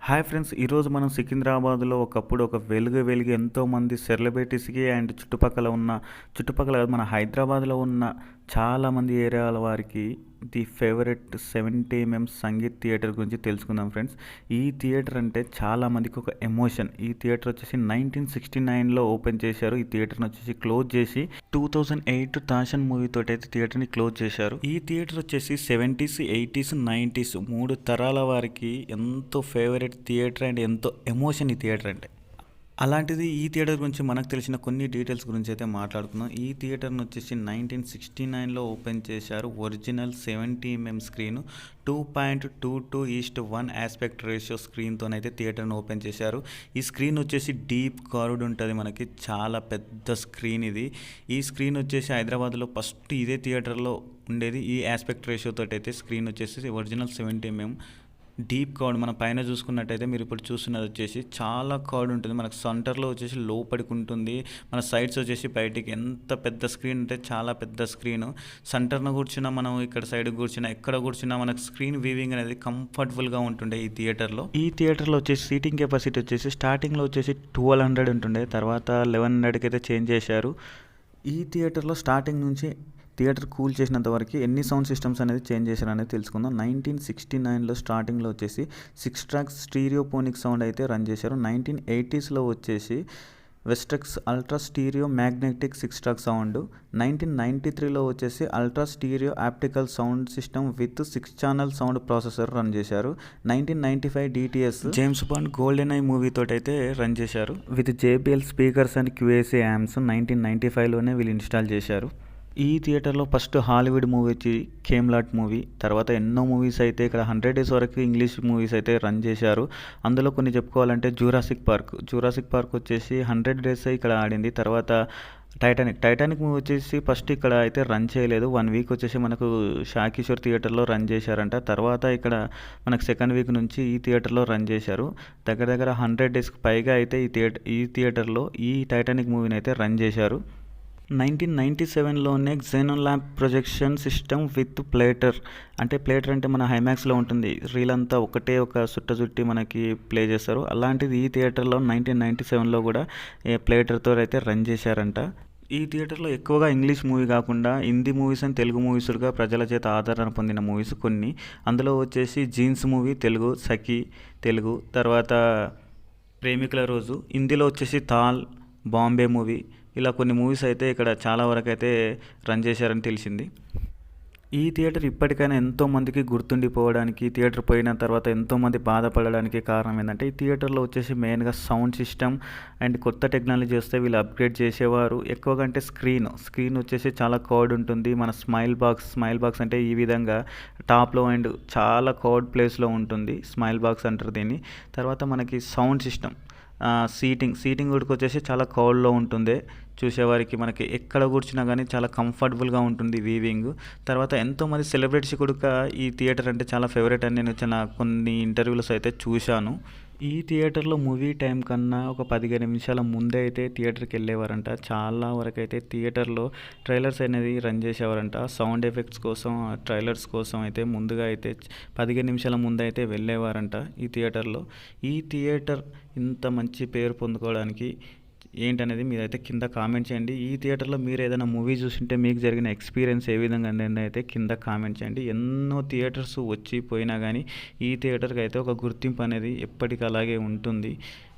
Hi friends, ఈరోజు మనం సికింద్రాబాద్లో ఒకప్పుడు ఒక వెలుగు ఎంతోమంది సెలబ్రిటీస్కి అండ్ చుట్టుపక్కల కాదు, మన హైదరాబాద్లో ఉన్న చాలామంది ఏరియాల వారికి the favourite 70 mm sangeet theatre గురించి తెలుసుకుందాం ఫ్రెండ్స్. ఈ థియేటర్ అంటే చాలామందికి ఒక ఎమోషన్. ఈ థియేటర్ వచ్చేసి 1969లో ఓపెన్ చేశారు. ఈ థియేటర్ని వచ్చేసి క్లోజ్ చేసి 2008 తాషన్ మూవీ తోటి అయితే థియేటర్ని క్లోజ్ చేశారు. ఈ థియేటర్ వచ్చేసి 70s, 80s, 90s 3 తరాల వారికి ఎంతో ఫేవరెట్ థియేటర్ అండ్ ఎంతో ఎమోషన్ ఈ థియేటర్ అంటే. అలాంటిది ఈ థియేటర్ గురించి మనకు తెలిసిన కొన్ని డీటెయిల్స్ గురించి అయితే మాట్లాడుకుందాం. ఈ థియేటర్ని వచ్చేసి 1969లో ఓపెన్ చేశారు. Original 70 mm screen 2.22:1 aspect ratio స్క్రీన్తోనైతే థియేటర్ని ఓపెన్ చేశారు. ఈ స్క్రీన్ వచ్చేసి డీప్ కర్వ్డ్ ఉంటుంది, మనకి చాలా పెద్ద స్క్రీన్ ఇది. ఈ స్క్రీన్ వచ్చేసి హైదరాబాద్లో ఫస్ట్ ఇదే థియేటర్లో ఉండేది. ఈ ఆస్పెక్ట్ రేషియో తోటి అయితే స్క్రీన్ వచ్చేసి ఒరిజినల్ 70 mm డీప్ కర్వ్డ్. మన పైన చూసుకున్నట్టయితే మీరు ఇప్పుడు చూస్తున్నది వచ్చేసి చాలా కర్వ్డ్ ఉంటుంది. మనకు సెంటర్లో వచ్చేసి లోపలికి ఉంటుంది, మన సైడ్స్ వచ్చేసి బయటికి. ఎంత పెద్ద స్క్రీన్ అంటే చాలా పెద్ద స్క్రీన్. సెంటర్ను కూర్చున్నా, మనం ఇక్కడ సైడ్ కూర్చున్నా, ఎక్కడ కూర్చున్నా మనకు స్క్రీన్ వీవింగ్ అనేది కంఫర్టబుల్గా ఉంటుండే ఈ థియేటర్లో. ఈ థియేటర్లో వచ్చేసి సీటింగ్ కెపాసిటీ వచ్చేసి స్టార్టింగ్లో వచ్చేసి 1200 ఉంటుండే, తర్వాత 1100కి అయితే చేంజ్ చేశారు. ఈ థియేటర్లో స్టార్టింగ్ నుంచి థియేటర్ కూల్ చేసినంత వరకు ఎన్ని సౌండ్ సిస్టమ్స్ అనేది చేంజ్ చేశారనేది తెలుసుకుందాం. 1969లో స్టార్టింగ్లో వచ్చేసి 6 tracks స్టీరియోపోనిక్ సౌండ్ అయితే రన్ చేశారు. 1980sలో వచ్చేసి Westrex ultra stereo magnetic 6 track sound. 1993లో వచ్చేసి ultra stereo optical sound system with 6 channel sound processor run చేశారు. 1995 DTS James Bond GoldenEye movie తోటి అయితే రన్ చేశారు with JBL speakers and QAC amps. 1995లోనే వీళ్ళు ఇన్స్టాల్ చేశారు. ఈ థియేటర్లో ఫస్ట్ హాలీవుడ్ మూవీ వచ్చి కేమ్లాట్ మూవీ, తర్వాత ఎన్నో మూవీస్ అయితే ఇక్కడ 100 days వరకు ఇంగ్లీష్ మూవీస్ అయితే రన్ చేశారు. అందులో కొన్ని చెప్పుకోవాలంటే జూరాసిక్ పార్క్ వచ్చేసి 100 days ఇక్కడ ఆడింది. తర్వాత టైటానిక్ మూవీ వచ్చేసి ఫస్ట్ ఇక్కడ అయితే రన్ చేయలేదు. 1 week వచ్చేసి మనకు షాకిషోర్ థియేటర్లో రన్ చేశారంట. తర్వాత ఇక్కడ మనకు సెకండ్ వీక్ నుంచి ఈ థియేటర్లో రన్ చేశారు. దగ్గర 100 daysకి పైగా అయితే ఈ థియేటర్లో ఈ టైటానిక్ మూవీని అయితే రన్ చేశారు. 1997లోనే క్సెనాన్ ల్యాబ్ ప్రొజెక్షన్ సిస్టమ్ విత్ ప్లేటర్ అంటే మన హైమాక్స్లో ఉంటుంది. రీలంతా ఒక చుట్టి మనకి ప్లే చేస్తారు. అలాంటిది ఈ థియేటర్లో 1997లో కూడా ప్లేటర్తో అయితే రన్ చేశారంట. ఈ థియేటర్లో ఎక్కువగా ఇంగ్లీష్ మూవీ కాకుండా హిందీ మూవీస్ అండ్ తెలుగు మూవీస్గా ప్రజల చేత ఆదరణ పొందిన మూవీస్ కొన్ని. అందులో వచ్చేసి జీన్స్ మూవీ తెలుగు, సఖి తెలుగు, తర్వాత ప్రేమికుల రోజు హిందీలో వచ్చేసి తాల్, బాంబే మూవీ, ఇలా కొన్ని మూవీస్ అయితే ఇక్కడ చాలా వరకు అయితే రన్ చేశారని తెలిసింది. ఈ థియేటర్ ఇప్పటికైనా ఎంతోమందికి గుర్తుండిపోవడానికి, థియేటర్ పోయిన తర్వాత ఎంతోమంది బాధపడడానికి కారణం ఏంటంటే ఈ థియేటర్లో వచ్చేసి మెయిన్గా సౌండ్ సిస్టమ్ అండ్ కొత్త టెక్నాలజీ వస్తే వీళ్ళు అప్గ్రేడ్ చేసేవారు. ఎక్కువగా అంటే స్క్రీన్ వచ్చేసి చాలా కర్వ్డ్ ఉంటుంది. మన స్మైల్ బాక్స్ అంటే ఈ విధంగా టాప్లో అండ్ చాలా కర్వ్డ్ ప్లేస్లో ఉంటుంది. స్మైల్ బాక్స్ అంటారు దీన్ని. తర్వాత మనకి సౌండ్ సిస్టమ్, సీటింగ్ కూడా వచ్చేసి చాలా కర్వ్డ్లో ఉంటుంది. చూసేవారికి మనకి ఎక్కడ కూర్చున్నా కానీ చాలా కంఫర్టబుల్గా ఉంటుంది వీవింగ్. తర్వాత ఎంతోమంది సెలబ్రిటీస్ కూడా ఈ థియేటర్ అంటే చాలా ఫేవరెట్ అని నేను కొన్ని ఇంటర్వ్యూస్ అయితే చూశాను. ఈ థియేటర్లో మూవీ టైం కన్నా ఒక 15 నిమిషాల ముందే అయితే థియేటర్కి వెళ్ళేవారంట. చాలా వరకు అయితే థియేటర్లో ట్రైలర్స్ అనేది రన్ చేసేవారంట. సౌండ్ ఎఫెక్ట్స్ కోసం, ట్రైలర్స్ కోసం అయితే ముందుగా అయితే 15 నిమిషాల ముందు అయితే వెళ్ళేవారంట ఈ థియేటర్లో. ఈ థియేటర్ ఇంత మంచి పేరు పొందుకోవడానికి ఏంటనేది మీరైతే కింద కామెంట్ చేయండి. ఈ థియేటర్లో మీరు ఏదైనా మూవీ చూసింటే మీకు జరిగిన ఎక్స్పీరియన్స్ ఏ విధంగా అనేది అయితే కింద కామెంట్ చేయండి. ఎన్నో థియేటర్స్ వచ్చి పోయినా కానీ ఈ థియేటర్కి అయితే ఒక గుర్తింపు అనేది ఎప్పటికీ అలాగే ఉంటుంది.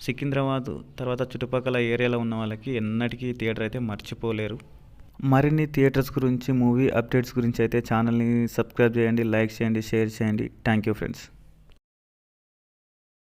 సికింద్రాబాద్ తర్వాత చుట్టుపక్కల ఏరియాలో ఉన్న వాళ్ళకి ఎన్నటికీ ఈ థియేటర్ అయితే మర్చిపోలేరు. మరిన్ని థియేటర్స్ గురించి, మూవీ అప్డేట్స్ గురించి అయితే ఛానల్ని సబ్స్క్రైబ్ చేయండి, లైక్ చేయండి, షేర్ చేయండి. Thank you friends.